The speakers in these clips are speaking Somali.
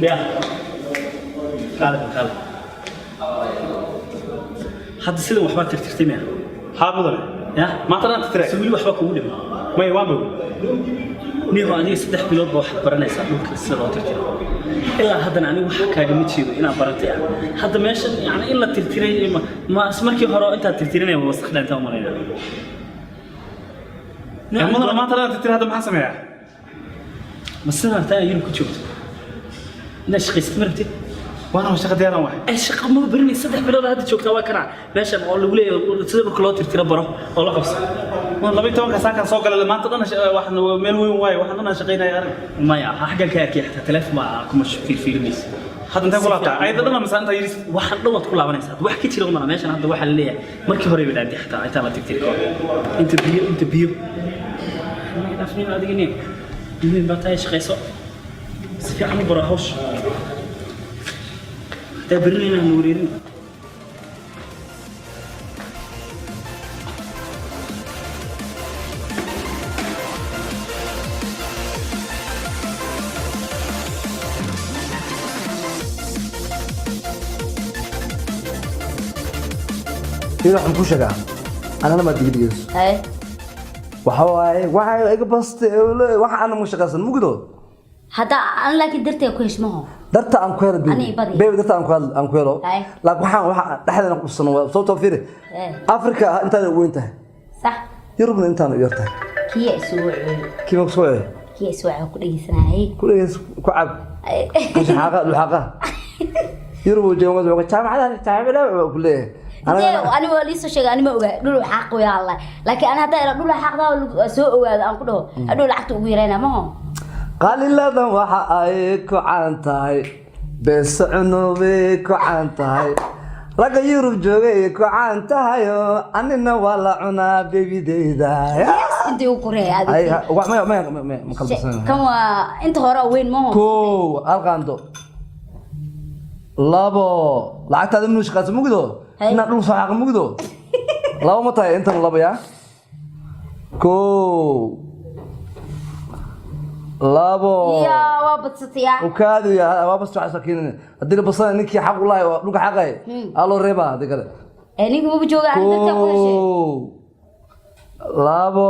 يا خالد حد سلم وحبات ترتمي حاضر يا ما ترى تترك سوي لي وحبك ولي ما يوامر نيهو أنا صدق بلود بواحد برنايس ممكن السر ترتمي إلا هذا أنا وح كاجي متشيد أنا برنتي هذا ماشي يعني إلا ترتمي ما اسمك يهرا أنت ترتمي ووسخنا أنت ومرينا ما ترى تترك هذا ما سمع بس أنا ثاني يوم كنت شفت نشقي استمرتي وانا وشغلتي انا واحد ايش ما برني صدق بلاد هذا شوكتا واكنا باش اقول له لي سيده كلو ترتيره برو oo la qabsan والله بيتو ka saakan soo galay maanta dhan waxna meel weyn waay waxna dhan shaqeynay arag maya xagga ka arkay xataa telefoon ma kuma fiirfiirmis hadda inta kula taa ayda dhan ma saanta yiris waxan dhawad ku laabanaysaa wax ka jira uma meeshan hadda waxa la leeyahay markii hore bay dhaantay xataa inta la tigtirko inta biyo ma dhafnin adigini min batay shaqeyso si fiican u baro hawsh تبرني نورين كيف راح نكون شجاع أنا ما تيجي تجلس هاي وحاي إيش بس وح أنا مش شغال مو كده هذا أنا لكن درت يكويش ما هو درت أنا كوير بيبي درت أنا كويره هاي لكن وح لحد أنا قصنا صوت توفير أفريقيا أنت وين أنت صح يربنا أنت يرتاح كي أسوع كيف أسوع كي أسوع كل سنة هاي كل كعب مش حاجة الحاجة يربو جوز وقت تعب على تعب لا كله أنا وليس شيء أنا ما أقول دول حق ويا الله لكن أنا هذا دول حق ده سوء ويا أنا كده دول حق ويرينا ما هو قال لا ده وحايك عنتاي بس عنوبك عنتاي رجع يروح جويك عنتاي أنا ولا عنا بيبي ده أنت وكوريا هذا أي ما مخلصنا كم أنت هرا وين ما هو كو ألقاندو لابو لعكت هذا منو شقاس مقدو نقول صحاق مقدو لابو متى أنت لابو يا كو لابو يا وابتستيا وكادو يا وابس على سكين الدنيا بصنا إنك حق الله لوك حقي الله ربا هذا كذا إنك مو بجوع عندك كل شيء لابو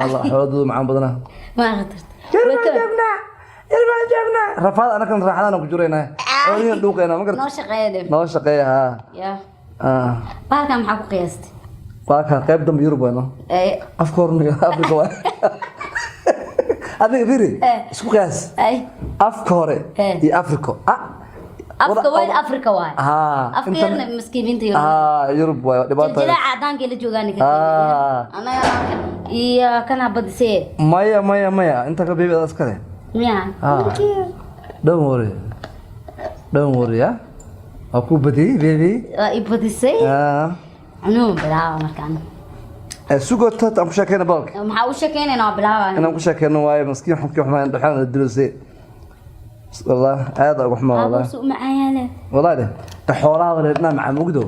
الله حوض معهم بدنا ما قدرت جبنا رفض أنا كنت راح أنا كجورينا أولين دوقينا ما قدرت نوش قيا ها يا بالك كم حقو قياست بالك قيب دم يوروبا أنا أفكارني أفريقيا هذا فيري اسمه قياس أفكاري هي أفريقيا أفريقيا وين أفريقيا واي أفريقيا مسكين تيجي يوروب واي جلا عدان كله جوغاني كده أنا يا كان عبد سي مايا أنت كبيبي أسكره ميا don't worry ya aku bedi baby ibadi say أنا بلاوا مكان سوقت أم شاكينا بالك ما هو شاكينا أنا بلاوا أنا أم شاكينا واي مسكين حكي حمان دحين الدروسي والله هذا رحمة والله سوق معايا له والله ده الحوار هذا لنا مع مقدو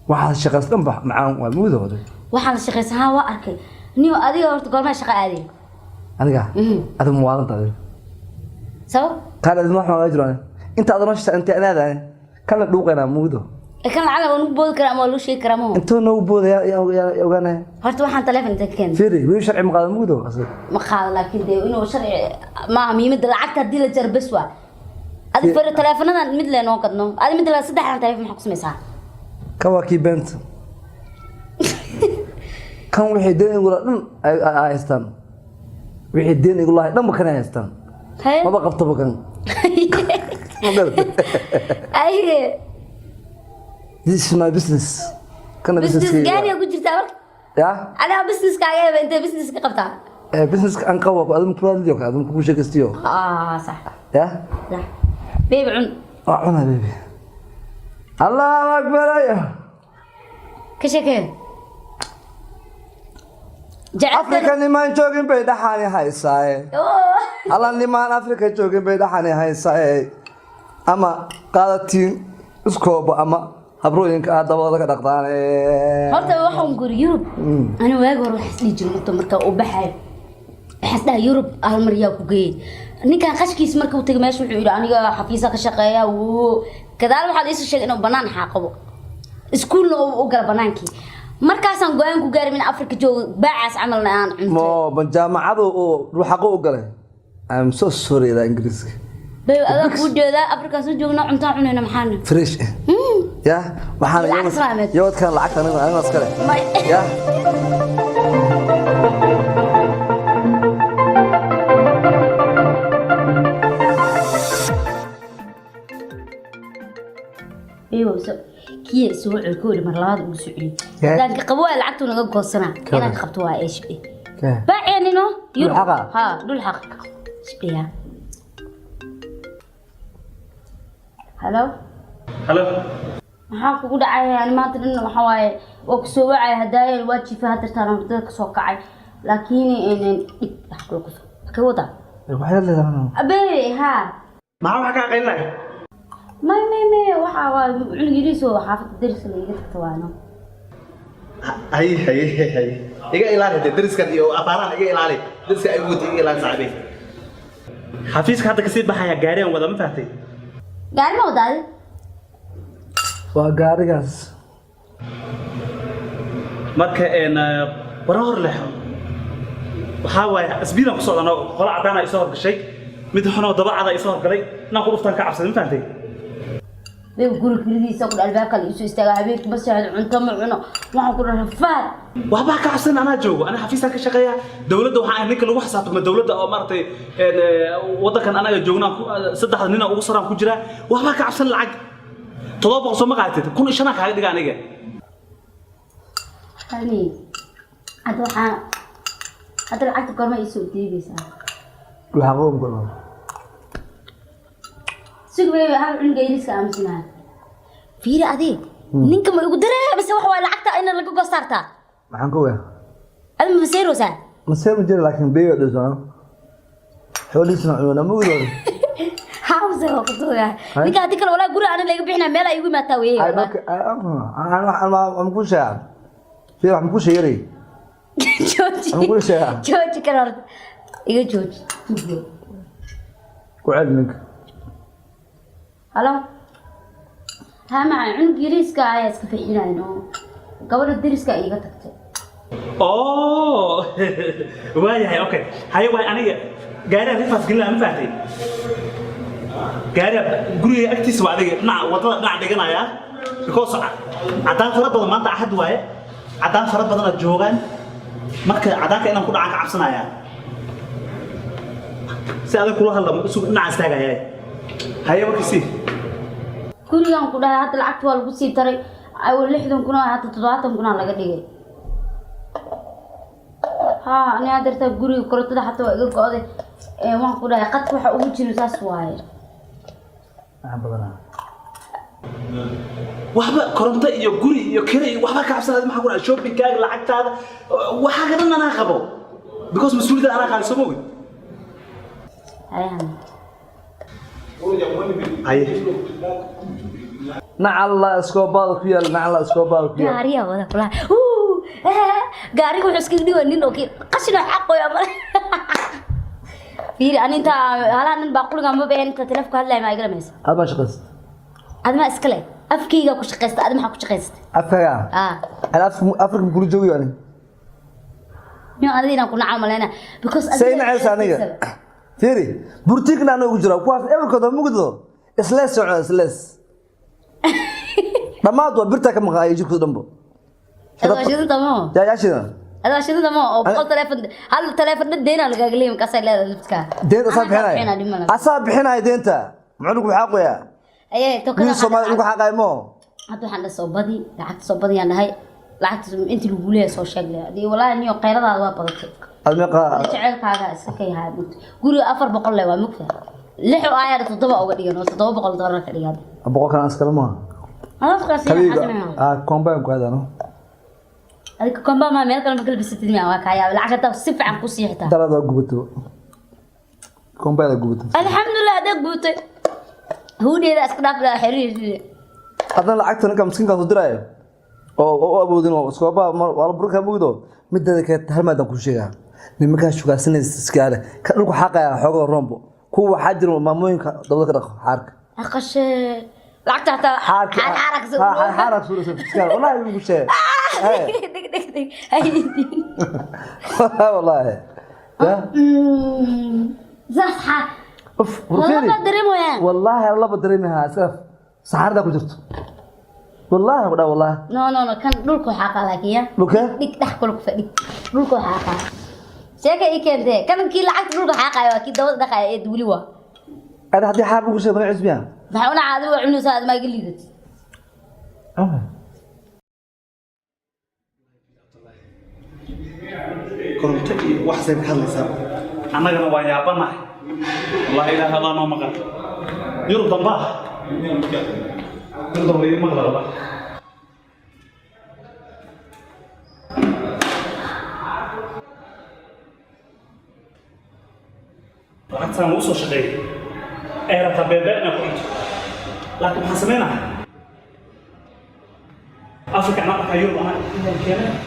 واحد الشخص كم معهم والمقدو هذا واحد الشخص ها وأركي نيو أدي أو تقول ما شقة أدي أنا قا هذا موارد هذا سو كان لازم نروح مع الأجران أنت أدرش أنت أنا ده كان لوقنا مقدو كان على ونبود كلام ولا شيء كلامه أنتوا نبود يا وجانا هرت واحد تلفن تكين فيري وين شرع مقال مقدو أصلا مقال لكن ده إنه شرع ما مي مدل عكت دي لجربسوا هذا فرق تلفننا مدل نوقدنا هذا مدل صدق عن تلفن حق سمسها كواكي بنت كان وحيدين ولا أيستان wixii deen igu lahay dhanba kana haystaan هاي maba qabtaba kan ma garata أيه this is my business kana بس business قاعد يقول جرت أمر ya أنا بزنس كاجا أنت بزنس كقبتها business aan qabo adum kula diyo ka adum ku sheekaystiyo صح ya صح بيبي عن cuna baby Allahu akbar ya كشكل جعلت Afrika niman joogin bay dhaxani haysay alla niman Afrika joogin bay dhaxani haysay ama qaadatiin iskooba ama habrooyinka aad dabada ka dhaqdaan horta waxaan guri Yurub ana waag hore wax isli jirin inta marka uu baxay xasda Yurub hal mar yaa ku geeyay ninkan qashkiis marka uu tagay meesha wuxuu yiri aniga xafiisa ka shaqeeya oo kadaal waxa la isoo sheegay inuu banaan xaqabo iskuulna uu gal banaankii markaasaan go'aan ku gaaray in Afrika joogo baacaas camalna aan cunto mo ban jaamacadu oo ruuxaqo u galay I'm so sorry da Ingiriiska bay adag ku jeeda Afrika soo joogna cunto cunayna maxaan fresh ya waxaan yoodkan lacagta aniga askale ya ايوه كي سوى الكوري مرات وسعودي لكن قبوها لعقته نقول قصنا انا خبطوها ايش بي باعني نو يروح ها دول حق شبيها هلو halo maxaa kugu dhacay yani maanta dhan waxa waaye oo ku soo wacay hadaayay waajifa hadartaan ardada ka soo kacay laakiin wax ka wada waxay leedahay abee ha maxaa wax ka qaylay ما waxa waa cunugiriiso xaafada dariska la iga tagto waano hay iga ilaali dariskan iyo afaaraha iga ilaali dariska ay ugu iga ilaali saaxiibay xafiiska hadda ka sii baxaya gaareen wada ma fahtay gaari ma wadaad waa gaarigaas marka wara hor leexo waxa waay asbiidan ku socdano qola cadaan ay soo horgashay mid xunoo dabacada ay soo horgalay inaan ku dhuftaan ka cabsaday ma fahtay bay guri kalidiisa ku albaabka la isu istaaga habeenkii bas yahay cunto ma cuno waxaan ku dhahay faad waxba ka cabsan anaa joogo ana xafiiska ka shaqeeya dawladda waxa ay ninka lagu xisaabtamo dawladda oo maartay wadankan anaga joogna saddexda nin ugu saraan ku jira waxba ka cabsan lacag 700 soo ma qaatid 1500 kaaga dhiga aniga hani hada lacagta korma isu diibaysaa waxa qoom galo سيقول هذا عند جيريس كامسنا فيري أدي نينك ما يقدر بس هو لعقته أنا اللي قو قصرتها maxaan ku weeyaa أنا مسيره سا masee ma jira laakiin beeyo dhisana xooliisna cunana ma wado حاوز هو قطوع نيك هذيك ولا قرأ أنا اللي قبحنا ملا يقول ما تاوي ay marka aan ku sheegay fi wax ku sheegay aan ku sheegay جوجي كرر إيه جوجي ku cilmiga هلا ها مع عند جيريس كا يسكت في حنا إنه قبل الدرس كا إيه قتكت oo waayahay okay haye way aniga gaariga rifaas gilaa ma fahtay gaariga guriga agtiisa waa adiga wadada dhinac dhiganaya because cadaan fara badan maanta ahad waaye cadaan fara badan oo joogan marka cadaanka inaan ku dhacan ka cabsanaya si adag kula hadla isugu dhinac istaagaya haye wakisi gurigan ku dhahay hadda lacagta waa lagu sii taray ay 60 kun hadda 70 kun laga dhigay ها أنا قدرت أقولي كرة حتى وأقول قاضي ما أقول هاي قد وح أقول شيء نساس واير waxba koronto iyo guri iyo kale iyo waxba ka cabsanad ma xaquna shopping kaaga lacagtaada waxa gadan ana qabo because mas'uuliyadda ana qaali soo ay nacalla iskoobada ku yaal nacalla iskoobada ku yaal gaariga wada kula gaariga wuxuu iska dhigay nin oo qashina xaqo ya mar fiir ani inta halaan nin baaquliga ma been inta telefoonka hadlay ma igala mees aba shaqas adma iskale afkayga ku shaqeysta adma waxa ku shaqeysta afkaga afrika kula joogo yani no adina ku nacam malena because sayna aniga fiiri burtiigna anagu ugu jira kuwaas everkooda mugdo isla socod islas dhamaad waa birta ka maqaayay jirku dhanbo هذا شيء تمام يا شيء هذا شنو ده ما أو بقول تلفون هل تلفون دينا اللي قال لي مكسر لا لبسك دين أصاب حنا أصاب حنا دينتا معلوك بحقه أيه تو من كده سوما لوك حقه مو هذا حنا صوبدي لعكت صوبدي أنا هاي لعكت أنت اللي بقولي سو شغلة دي والله إني قيرة هذا بدك المقا تعال كذا سكي هذا قولي أفر بقول له ومكفى لحوا آية تطبق أو بدي أنا تطبق بقول دارنا كذي أبغى كان أسكر ما أنا أفكر سينا كومباين كذا نو هذيك كومبا ما ميل كلام بقول بس تدمي أواك هيا لعكت تصف عن قصي حتى ترى ده قبته كومباين قبته الحمد لله ده قبته هو ده أسكراف لا حرير هذا لعكت أنا كمسكين كاتو دراي أو أبو دينو سكوبا ولا بروك أبو دو مدة ذيك هل ما دكوا شيء لما كان شو قاسين استسكاله كان لكوا حقه حقه الرامبو كوا حجر ماموين دولة كده حرك أخش لعكت حتى حرك حرك سورة استسكاله والله يقول شيء والله زحها اوف والله بدريمو يعني والله بدريمها اسف سحر ده كجرت والله ولا والله نو كان دولكو حاقا لكن لوكا ديك دخلك فدي دولكو حاقا شيكا اي كانت كان كي لعقت دولكو حاقا كي دود دخاي دولي وا هذا حدي حارب وش بني عزبيان maxaa caadi u cunaysaa aad ma galiidad koronto iyo wax say ka hadlaysaa annagana waa yaabanahay wallahi ilaaha allah noo maqan yurub damba yurub damba maqla wallahi lacagtaan wuu soo shaqeeyay ee rabta beebeena ku cunto laakiin maxaan samaynahay afrika anaa markaa yurub anaa keenay